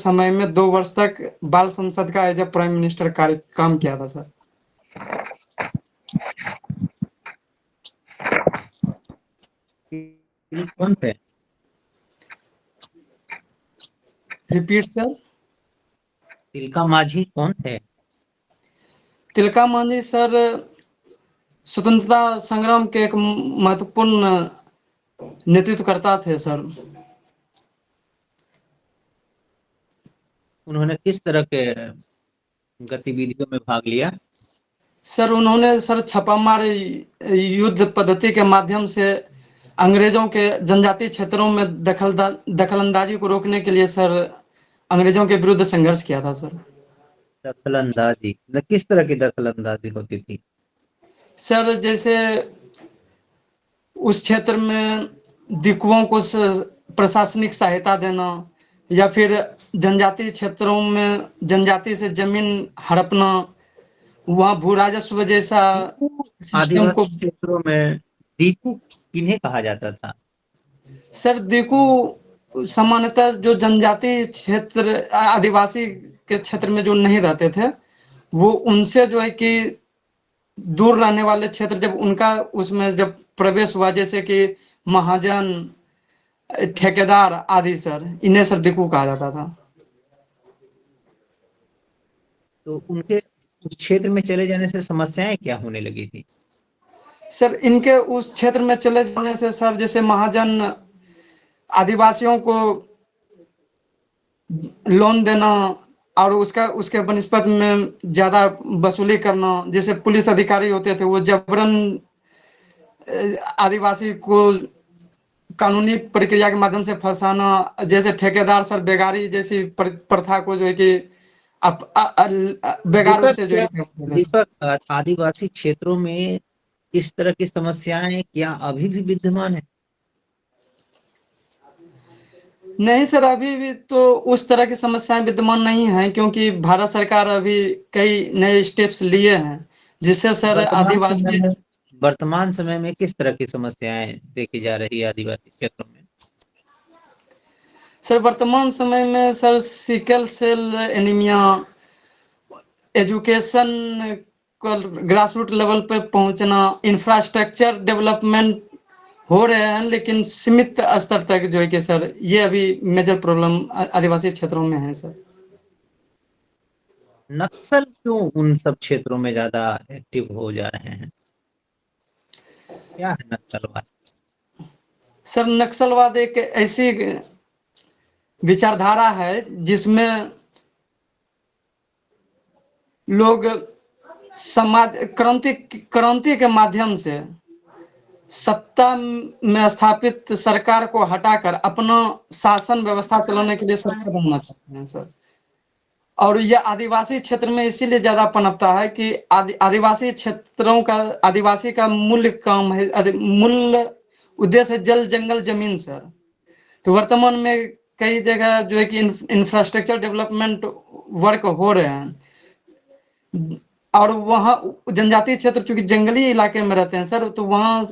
समय में 2 वर्ष तक बाल संसद का एज ए प्राइम मिनिस्टर कार्य काम किया था सर। कौन थे? Repeat sir. तिलका मांझी कौन थे? तिलका मांझी सर स्वतंत्रता संग्राम के एक महत्वपूर्ण नेतृत्वकर्ता थे सर। उन्होंने किस तरह के गतिविधियों में भाग लिया? सर उन्होंने सर छापामार युद्ध पद्धति के माध्यम से अंग्रेजों के जनजातीय क्षेत्रों में दखलंदाजी को रोकने के लिए सर अंग्रेजों के विरुद्ध संघर्ष किया था सर। दखलंदाजी किस तरह की दखलंदाजी होती थी? सर जैसे उस क्षेत्र में दिकुओं को प्रशासनिक सहायता देना या फिर जनजातीय क्षेत्रों में जनजाति से जमीन हड़पना, वहाँ भू राजस्व जैसा सिस्टम को। आदिवासी क्षेत्रों में दीकू किन्हें कहा जाता था? सर दीकू सामान्यतः जो जनजातीय क्षेत्र आदिवासी के क्षेत्र में जो नहीं रहते थे, वो उनसे जो है कि दूर रहने वाले क्षेत्र जब उनका उसमें जब प्रवेश हुआ, जैसे कि महाजन, ठेकेदार आदि सर, इन्हें सर दीकू कहा जाता था। तो उनके उस क्षेत्र में चले जाने से समस्याएं क्या होने लगी थी? सर इनके उस क्षेत्र में चले जाने से सर जैसे महाजन आदिवासियों को लोन देना और उसके बनिस्पत में ज्यादा वसूली करना, जैसे पुलिस अधिकारी होते थे वो जबरन आदिवासी को कानूनी प्रक्रिया के माध्यम से फंसाना, जैसे ठेकेदार सर बेगारी जैसी प्रथा को जो है कि बेगारों से जो है। दीपक, आदिवासी क्षेत्रों में इस तरह की समस्याएं क्या अभी भी विद्यमान है? नहीं सर, अभी भी तो उस तरह की समस्याएं विद्यमान नहीं है, क्योंकि भारत सरकार अभी कई नए स्टेप्स लिए हैं जिससे सर आदिवासी वर्तमान समय में किस तरह की समस्याएं देखी जा रही है आदिवासी क्षेत्रों में? सर वर्तमान समय में sir sickle cell anaemia, education grass root level पे पहुंचना, इंफ्रास्ट्रक्चर डेवलपमेंट हो रहे हैं लेकिन सीमित स्तर तक जो है कि सर ये अभी मेजर प्रॉब्लम आदिवासी क्षेत्रों में है सर। नक्सल क्यों उन सब क्षेत्रों में ज्यादा एक्टिव हो जा रहे हैं? क्या है नक्सलवाद? सर नक्सलवाद एक ऐसी विचारधारा है जिसमें लोग समाज क्रांति के माध्यम से सत्ता में स्थापित सरकार को हटाकर अपना शासन व्यवस्था चलाने के लिए सरकार बनना चाहते हैं सर। और यह आदिवासी क्षेत्र में इसीलिए ज्यादा पनपता है कि आदिवासी क्षेत्रों का आदिवासी का मूल काम है, मूल उद्देश्य है जल जंगल जमीन सर। तो वर्तमान में कई जगह जो है कि इंफ्रास्ट्रक्चर डेवलपमेंट वर्क हो रहे हैं और वहाँ जनजातीय क्षेत्र चूंकि जंगली इलाके में रहते हैं सर, तो वहाँ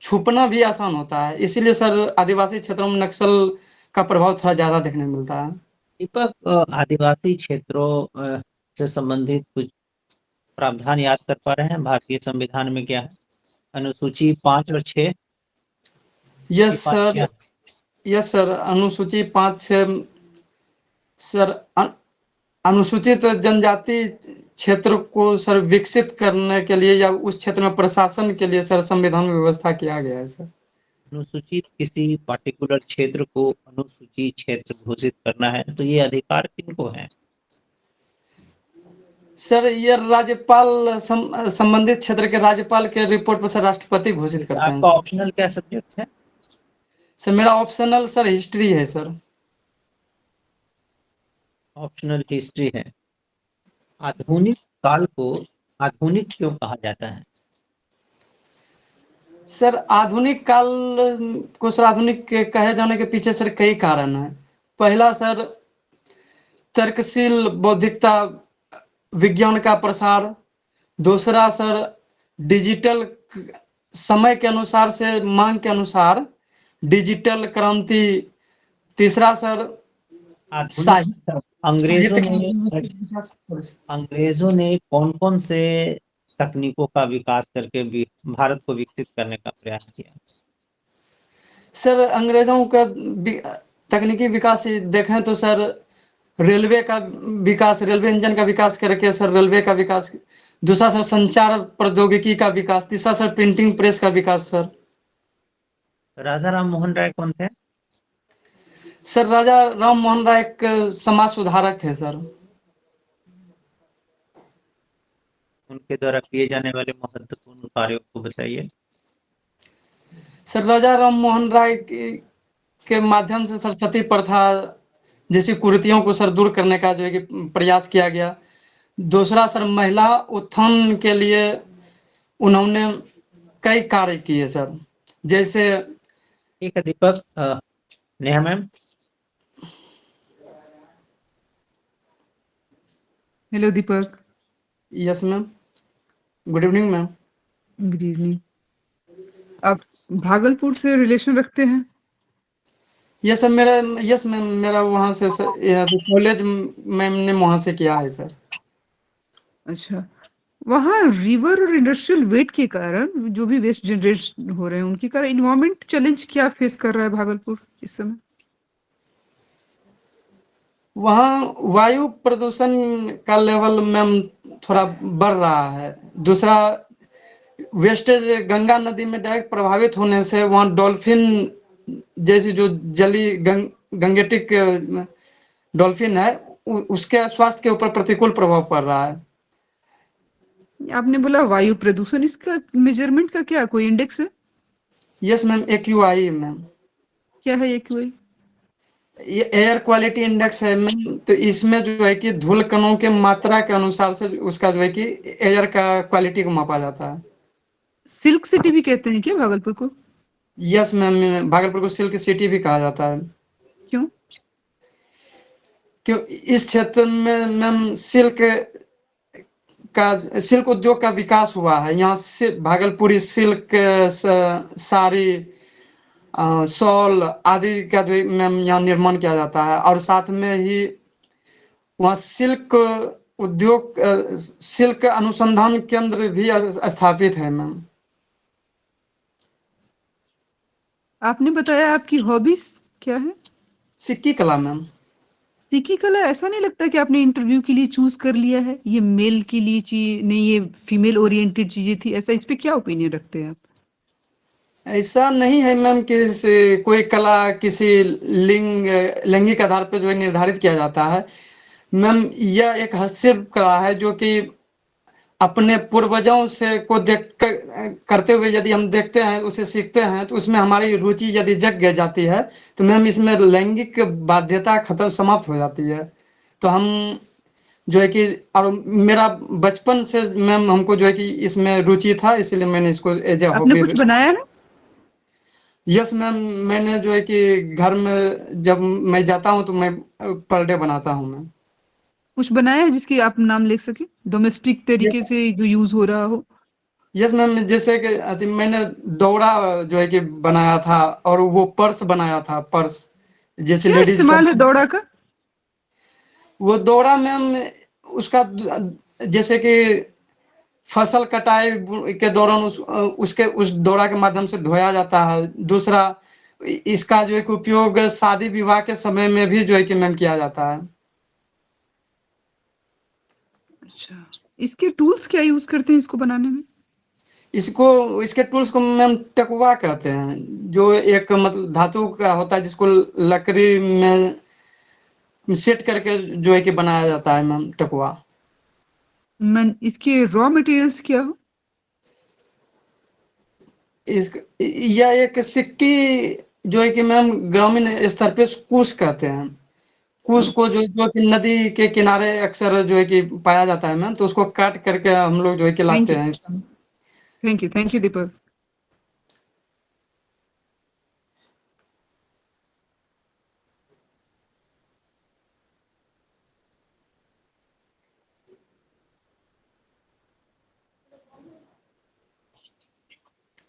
छुपना भी आसान होता है, इसीलिए सर आदिवासी क्षेत्रों में नक्सल का प्रभाव थोड़ा ज्यादा देखने मिलता है। दीपक, आदिवासी क्षेत्रों से संबंधित कुछ प्रावधान याद कर पा रहे हैं? भारतीय संविधान में क्या है? अनुसूची 5 और 6? यस सर, यस सर, अनुसूची 5-6 सर अनुसूचित जनजाति क्षेत्र को सर विकसित करने के लिए या उस क्षेत्र में प्रशासन के लिए सर संविधान में व्यवस्था किया गया है सर। अनुसूचित किसी पार्टिकुलर क्षेत्र को अनुसूचित क्षेत्र घोषित करना है तो ये अधिकार किनको है? सर ये राज्यपाल संबंधित क्षेत्र के राज्यपाल के रिपोर्ट पर सर राष्ट्रपति घोषित करते हैं आपका सर। ऑप्शनल क्या सब्जेक्ट है? सर मेरा ऑप्शनल सर हिस्ट्री है सर। ऑप्शनल हिस्ट्री है। आधुनिक काल को आधुनिक क्यों कहा जाता है? सर आधुनिक काल को सर आधुनिक कहे जाने के पीछे सर कई कारण हैं। पहला सर तर्कशील बौद्धिकता विज्ञान का प्रसार, दूसरा सर डिजिटल समय के अनुसार से मांग के अनुसार डिजिटल क्रांति, तीसरा सर ये अंग्रेजों ने तकनीकी विकास। अंग्रेजों ने कौन कौन से तकनीकों का विकास करके भारत को विकसित करने का प्रयास किया? सर अंग्रेजों का तकनीकी विकास देखें तो सर रेलवे का विकास, रेलवे इंजन का विकास करके सर रेलवे का विकास। दूसरा सर संचार प्रौद्योगिकी का विकास। तीसरा सर प्रिंटिंग प्रेस का विकास सर। राजा राम मोहन राय कौन थे? सर राजा राम मोहन राय एक समाज सुधारक थे सर। उनके द्वारा किए जाने वाले महत्वपूर्ण कार्यों को बताइए। सर राजा राम मोहन राय के माध्यम से सर सती प्रथा जैसी कुरीतियों को सर दूर करने का जो है कि प्रयास किया गया। दूसरा सर महिला उत्थान के लिए उन्होंने कई कार्य किए सर। जैसे ठीक है Deepak. Neha ma'am. Hello Deepak. Yes ma'am, good evening ma'am. Good evening. आप भागलपुर से रिलेशन रखते हैं? यस सर, मेरा यस मैम, मेरा वहाँ से सर कॉलेज मैम ने वहाँ से किया है सर। अच्छा। वहाँ रिवर और इंडस्ट्रियल वेट के कारण जो भी वेस्ट जनरेट हो रहे हैं उनके कारण इन्वायरमेंट चैलेंज क्या फेस कर रहा है भागलपुर इस समय? वहाँ वायु प्रदूषण का लेवल मैम थोड़ा बढ़ रहा है। दूसरा वेस्टेज गंगा नदी में डायरेक्ट प्रभावित होने से वहाँ डॉल्फिन जैसी जो गंगेटिक डॉल्फिन है उसके स्वास्थ्य के ऊपर प्रतिकूल प्रभाव पड़ रहा है। आपने बोला वायु प्रदूषण, इसका मेजरमेंट का क्या कोई इंडेक्स है? यस मैम, AQI मैम, क्या है ये कोई? ये एयर क्वालिटी इंडेक्स है मैम। तो इसमें जो है कि धूल कणों के मात्रा के अनुसार से उसका जो है कि एयर का क्वालिटी को मापा जाता है। सिल्क सिटी भी कहते हैं क्या भागलपुर को? यस मैम, भागलपुर को सिल्क सिटी भी कहा जाता है। क्यों? क्यों? इस क्षेत्र में मैम सिल्क उद्योग का विकास हुआ है। यहाँ से भागलपुरी सिल्क साड़ी शॉल आदि का जो मैम यहाँ निर्माण किया जाता है। और साथ में ही वहाँ सिल्क उद्योग सिल्क अनुसंधान केंद्र भी स्थापित है मैम। आपने बताया आपकी हॉबीज क्या है? सिक्की कला मैम। सीखी कला, ऐसा नहीं लगता कि आपने इंटरव्यू के लिए चूज कर लिया है? ये मेल के लिए चीज नहीं, ये फीमेल ओरिएंटेड चीजें थी, ऐसा इस पे क्या ओपिनियन रखते हैं आप? ऐसा नहीं है मैम कि कोई कला किसी लैंगिक आधार पर जो है निर्धारित किया जाता है। मैम यह एक हस्तशिल्प कला है जो कि अपने पूर्वजों से को देख करते हुए यदि हम देखते हैं, उसे सीखते हैं, तो उसमें हमारी रुचि यदि जग जाती है तो मैम इसमें लैंगिक बाध्यता खत्म समाप्त हो जाती है। तो हम जो है कि और मेरा बचपन से मैम हमको जो है कि इसमें रुचि था, इसलिए मैंने इसको एज ए आपने हॉबी। कुछ बनाया है? यस मैम, मैंने जो है कि घर में जब मैं जाता हूँ तो मैं पर डे बनाता हूँ मैं। कुछ बनाया है जिसकी आप नाम ले सके, डोमेस्टिक तरीके से जो यूज हो रहा हो? यस मैम, जैसे कि मैंने दौरा जो है कि बनाया था, और वो पर्स बनाया था, पर्स जैसे क्या लेडीज इस्तेमाल है पर्स। दौड़ा का? वो दौरा मैम उसका जैसे कि फसल कटाई के दौरान उसके उस दौरा के माध्यम से ढोया जाता है। दूसरा इसका जो है कि उपयोग शादी विवाह के समय में भी जो है कि मैम किया जाता है। अच्छा। इसके टूल्स क्या यूज करते हैं इसको बनाने में? इसको इसके टूल्स को मैम टकुआ कहते हैं, जो एक मतलब धातु का होता है जिसको लकड़ी में सेट करके जो है कि बनाया जाता है मैम टकुआ। मैं इसके रॉ मटेरियल्स क्या हो? इस यह एक सिक्की जो है कि मैम ग्रामीण स्तर पे कुश कहते हैं। कुश को जो कि नदी के किनारे अक्सर जो है कि पाया जाता है मैम, तो उसको काट करके हम लोग जो है कि थैंक लाते यू। हैं। Thank you Deepak.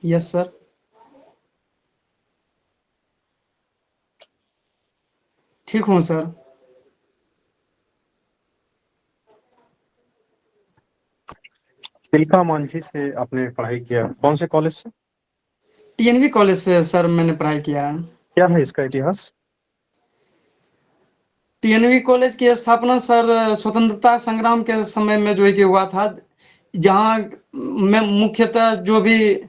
Yes sir. ठीक हूँ सर। तिलका मांझी से आपने पढ़ाई किया, कौन से कॉलेज से? टीएनवी कॉलेज से सर मैंने पढ़ाई किया है। क्या है इसका इतिहास? टीएनवी कॉलेज की स्थापना सर स्वतंत्रता संग्राम के समय में जो है कि हुआ था, जहाँ में मुख्यतः जो भी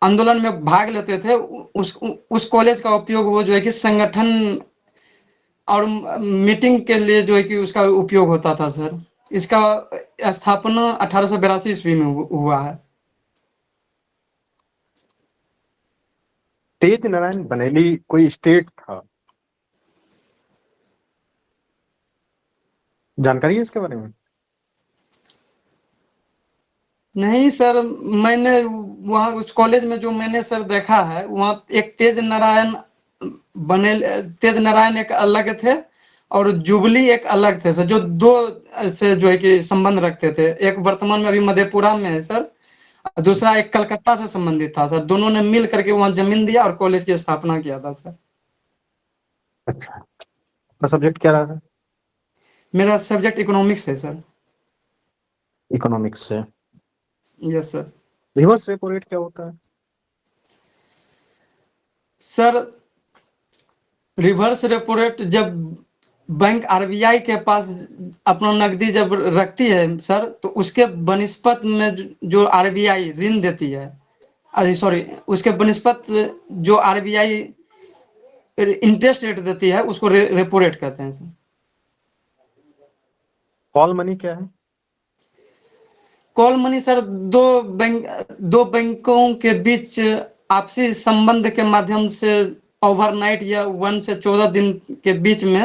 आंदोलन में भाग लेते थे उस कॉलेज का उपयोग वो जो है कि संगठन और मीटिंग के लिए जो है कि उसका उपयोग होता था सर। इसका स्थापना 1882 ईस्वी में हुआ है। तेज नारायण बनेली कोई स्टेट था, जानकारी है इसके बारे में? नहीं सर, मैंने वहाँ उस कॉलेज में जो मैंने सर देखा है, वहाँ एक तेज नारायण एक अलग थे और जुबली एक अलग थे सर, जो दो से जो है कि संबंध रखते थे। एक वर्तमान में अभी मधेपुरा में है सर, दूसरा एक कलकत्ता से संबंधित था सर। दोनों ने मिल करके वहाँ जमीन दिया और कॉलेज की स्थापना किया था सर। अच्छा, तो सब्जेक्ट क्या रहा है? मेरा सब्जेक्ट इकोनॉमिक्स है सर। इकोनॉमिक्स से। Yes sir. Reverse repo rate क्या होता है? सर रिवर्स रेपो रेट जब बैंक आरबीआई के पास अपना नकदी जब रखती है सर, तो उसके बनिस्पत में जो आरबीआई ऋण देती है, अरे सॉरी, उसके बनिस्पत जो आरबीआई इंटरेस्ट रेट देती है उसको रेपो रेट कहते हैं सर। कॉल मनी क्या है? कॉल मनी सर दो बैंकों के बीच आपसी संबंध के माध्यम से ओवरनाइट या 1 से 14 दिन के बीच में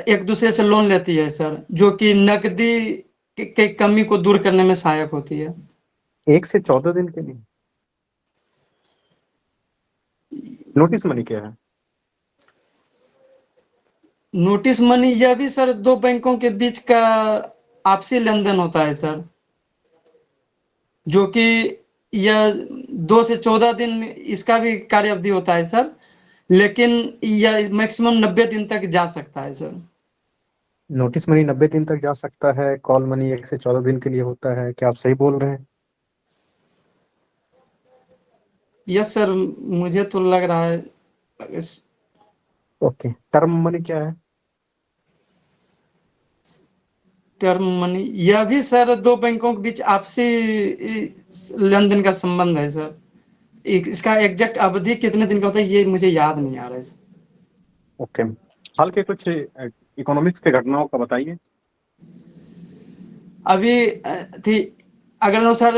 एक दूसरे से लोन लेती है सर, जो कि नकदी के कमी को दूर करने में सहायक होती है। 1 से 14 दिन के लिए। नोटिस मनी क्या है? नोटिस मनी यह भी सर दो बैंकों के बीच का आपसी लेन देन होता है सर, जो कि यह 2 से 14 दिन इसका भी कार्य अवधि होता है सर, लेकिन यह मैक्सिमम 90 दिन तक जा सकता है सर। नोटिस मनी 90 दिन तक जा सकता है, कॉल मनी 1 से 14 दिन के लिए होता है, क्या आप सही बोल रहे हैं? यस सर, मुझे तो लग रहा है। ओके, टर्म मनी क्या है? टर्म मनी यह भी सर दो बैंकों के बीच आपसी लेन देन का संबंध है सर। इसका एग्जैक्ट अवधि कितने दिन का होता है ये मुझे याद नहीं आ रहा है सर। ओके, हाल के कुछ इकोनॉमिक्स के घटनाओं का बताइए। अभी थी, अगर ना सर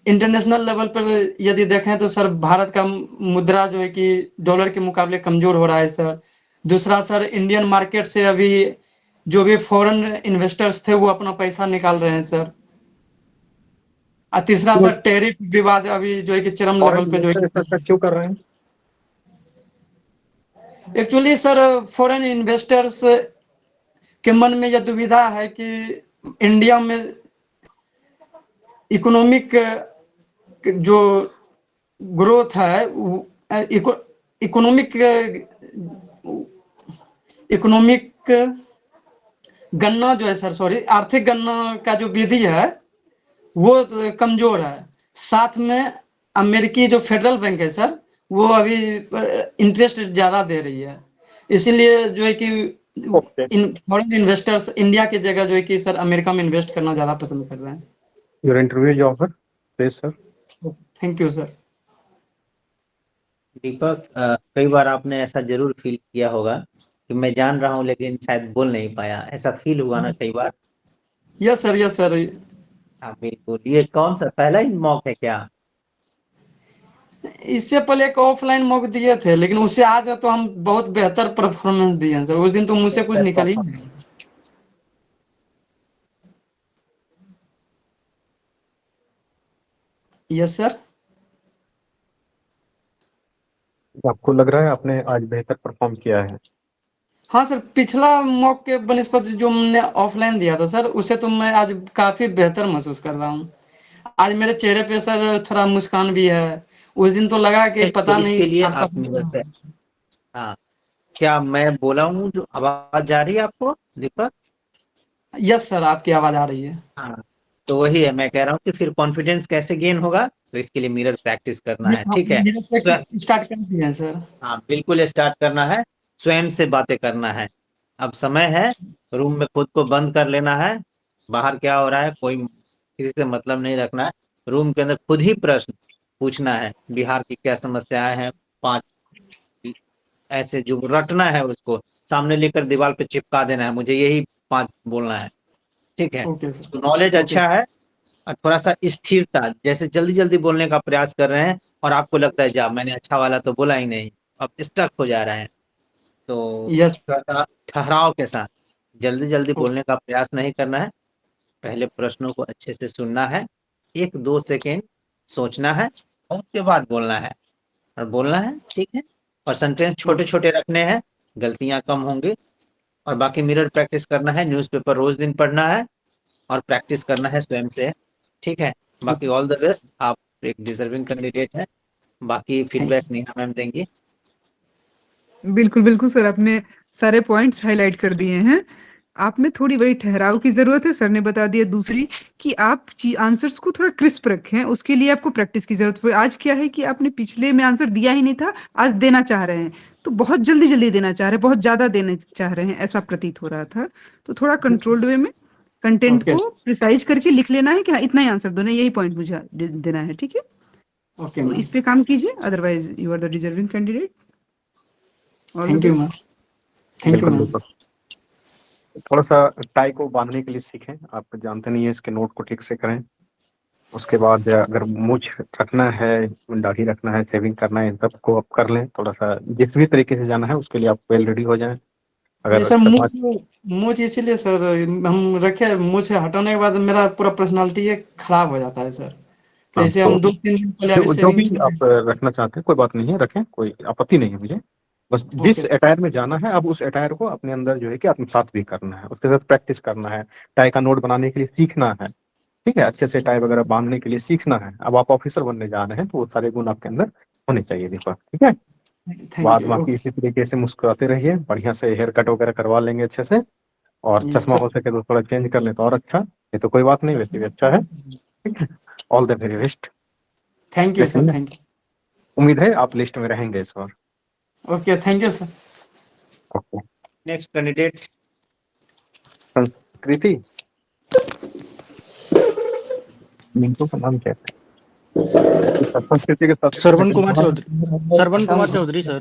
इंटरनेशनल लेवल पर यदि देखें तो सर भारत का मुद्रा जो है कि डॉलर के मुकाबले कमजोर हो रहा है सर। दूसरा सर इंडियन मार्केट से अभी जो भी फॉरेन इन्वेस्टर्स थे वो अपना पैसा निकाल रहे हैं सर। और तीसरा सर टैरिफ विवाद अभी जो है कि चरम लेवल पे जो है ऐसा क्यों कर रहे हैं? एक्चुअली सर फॉरेन इन्वेस्टर्स के मन में यह दुविधा है कि इंडिया में इकोनॉमिक जो ग्रोथ है, इकोनॉमिक इकोनॉमिक गणना जो है सर, सॉरी, आर्थिक गणना का जो विधि है वो कमजोर है। साथ में अमेरिकी जो फेडरल बैंक है सर, वो अभी इंटरेस्ट ज्यादा दे रही है। इसीलिए जो है कि फॉरेन इन्वेस्टर्स इंडिया की जगह जो है कि सर अमेरिका में इन्वेस्ट करना ज्यादा पसंद कर रहे हैं। Your interview is over, please sir. Thank you sir. Deepak, कई बार आपने ऐसा जरूर फील किया होगा कि मैं जान रहा हूं लेकिन शायद बोल नहीं पाया, ऐसा फील हुआ ना कई बार? Yes sir, yes sir. हाँ बिल्कुल। ये कौन सा पहला ही मॉक है क्या? इससे पहले एक ऑफलाइन मॉक दिए थे, लेकिन उससे आज तो हम बहुत बेहतर परफॉर्मेंस दिए हैं सर। उस दिन तो मुझसे कुछ निकल ही नहीं। Yes sir. आपको लग रहा है आपने आज बेहतर परफॉर्म किया है? हाँ सर, पिछला मॉक के बनस्पत जो हमने ऑफलाइन दिया था सर, उससे तो मैं आज काफी बेहतर महसूस कर रहा हूँ। आज मेरे चेहरे पे सर थोड़ा मुस्कान भी है। उस दिन तो लगा कि तो पता नहीं इसके लिए आज का। आप मेरे से, हाँ, क्या मैं बोला हूँ जो आवाज जा रही है आपको दीपक? यस सर, आपकी आवाज आ रही है। हाँ, तो वही है, मैं कह रहा हूँ कि फिर कॉन्फिडेंस कैसे गेन होगा, तो इसके लिए मिरर प्रैक्टिस करना है, ठीक है। मेरा प्रैक्टिस स्टार्ट कर दिया है सर। हाँ बिल्कुल स्टार्ट करना है, स्वयं से बातें करना है। अब समय है, रूम में खुद को बंद कर लेना है, बाहर क्या हो रहा है कोई किसी से मतलब नहीं रखना है, रूम के अंदर खुद ही प्रश्न पूछना है, बिहार की क्या समस्याएं हैं, 5 ऐसे जो रटना है उसको सामने लेकर दीवार पे चिपका देना है, मुझे यही 5 बोलना है, ठीक है। Okay sir. तो नॉलेज ओके अच्छा है, और थोड़ा सा स्थिरता, जैसे जल्दी जल्दी बोलने का प्रयास कर रहे हैं और आपको लगता है जा मैंने अच्छा वाला तो बोला ही नहीं, अब स्टक हो जा रहे हैं, तो यस। थोड़ा सा ठहराव के साथ जल्दी जल्दी बोलने का प्रयास नहीं करना है, पहले प्रश्नों को अच्छे से सुनना है, 1-2 सेकेंड सोचना है और उसके बाद बोलना है, और बोलना है, ठीक है। और सेंटेंस छोटे छोटे रखने हैं, गलतियां कम होंगी। और बाकी मिरर प्रैक्टिस करना है, न्यूज़पेपर रोज दिन पढ़ना है, और प्रैक्टिस करना है स्वयं से, ठीक है। बाकी ऑल द बेस्ट, आप एक डिजर्विंग कैंडिडेट हैं, बाकी thank feedback you. Neha ma'am देंगी। बिल्कुल, बिल्कुल सर, आपने सारे पॉइंट्स हाइलाइट कर दिए हैं। आप में थोड़ी वही ठहराव की ज़रूरत है, सर ने बता दिया। दूसरी कि आप ची आंसर्स को थोड़ा क्रिस्प रखें, उसके लिए आपको प्रैक्टिस की ज़रूरत पड़े। आज क्या है कि आपने पिछले में आंसर दिया ही नहीं था, आज देना चाह रहे हैं, तो बहुत जल्दी-जल्दी देना चाह रहे हैं, बहुत ज़्यादा देना चाह रहे हैं, ऐसा प्रतीत हो रहा था। तो थोड़ा कंट्रोल्ड वे में कंटेंट ओके को प्रिसाइज़ करके लिख लेना है कि हाँ, इतना ही आंसर देना है, यही पॉइंट मुझे देना है, ठीक है? ओके तो मैम। इस पे काम कीजिए, otherwise you are the deserving candidate. All the thank you ma'am. Best. Thank you बिल्कुल मैम। बिल्कुल। थोड़ा सा टाई को बांधने के लिए सीखें, आप जानते नहीं है, इसके नोट को ठीक से करें। उसके बाद अगर मूछ रखना है, दाढ़ी रखना है, सेविंग करना है, इन सब को आप कर लें। थोड़ा सा जिस भी तरीके से जाना है उसके लिए आप वेल रेडी हो जाएं। ये अगर सर चश्मा मूछ इसीलिए सर हम रखे, मूछ हटाने के बाद मेरा पूरा पर्सनालिटी ये खराब हो जाता है सर। तो हाँ, इसे तो हम 2-3 दिन पहले अभी जो सेविंग भी आप रखना चाहते हैं कोई बात नहीं है, रखें, कोई आपत्ति नहीं है मुझे। बस जिस ओके अटायर में जाना है अब उस अटायर को अपने अंदर जो है कि आत्मसात भी करना है, उसके साथ प्रैक्टिस करना है, टाई का नोट बनाने के लिए सीखना है, ठीक है। अच्छे से टाई वगैरह बांधने के लिए सीखना है। अब आप ऑफिसर बनने जा रहे हैं तो वो सारे गुण आपके अंदर होने चाहिए, देखो, ठीक है। थैंक बाद यू। बाकी ओके। इसी तरीके से मुस्कुराते रहिए, बढ़िया से हेयर कट वगैरह करवा लेंगे अच्छे से, और यस चश्मा सर। हो सके तो थोड़ा चेंज कर ले तो और अच्छा, ये तो कोई बात नहीं, वैसे भी अच्छा है, ठीक है। All the very best. Thank you sir. लेकिन थैंक उम्मीद है आप लिस्ट में रहेंगे इस बार। You. Okay thank you sir. Okay. Next candidate Sanskriti, Mintu का नाम क्या है? संस्कृति के साथ श्रवण कुमार चौधरी, श्रवण कुमार चौधरी सर।